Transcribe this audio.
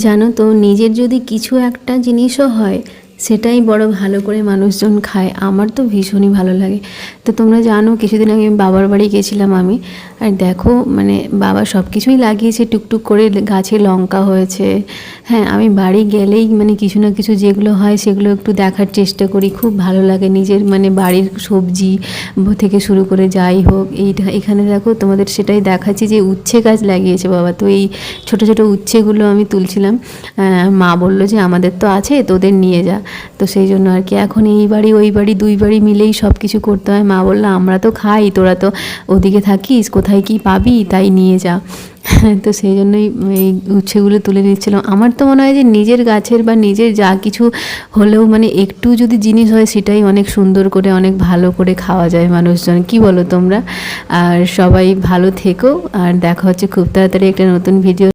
জানো তো, নিজের যদি কিছু একটা জিনিসও হয় সেটাই বড় ভালো করে মানুষজন খায়। আমার তো ভীষণই ভালো লাগে। তো তোমরা জানো কিছুদিন আগে বাবার বাড়ি গেছিলাম আমি, আর দেখো মানে বাবা সব কিছুই লাগিয়েছে, টুকটুক করে গাছে লঙ্কা হয়েছে। হ্যাঁ, আমি বাড়ি গেলেই মানে কিছু না কিছু যেগুলো হয় সেগুলো একটু দেখার চেষ্টা করি, খুব ভালো লাগে। নিজের মানে বাড়ির সবজি থেকে শুরু করে যাই হোক, এইটা এখানে দেখো তোমাদের সেটাই দেখাচ্ছি যে উচ্ছে গাছ লাগিয়েছে বাবা। তো এই ছোটো ছোটো উচ্ছেগুলো আমি তুলছিলাম। মা বললো যে আমাদের তো আছে, তোদের নিয়ে যা। তো সেই জন্য আর কি এখন এই বাড়ি ওই বাড়ি দুই বাড়ি মিলেই সব কিছু করতে হয়। মা বললো আমরা তো খাই, তোরা তো ওদিকে থাকিস, কোথায় কি পাবি তাই নিয়ে যা। তো সেই জন্যই এই উচ্ছেগুলো তুলে নিচ্ছিলাম। আমার তো মনে হয় যে নিজের গাছের বা নিজের যা কিছু হলেও মানে একটু যদি জিনিস হয় সেটাই অনেক সুন্দর করে অনেক ভালো করে খাওয়া যায় মানুষজন। কি বলো তোমরা? আর সবাই ভালো থেকো, আর দেখা হচ্ছে খুব তাড়াতাড়ি একটা নতুন ভিডিও।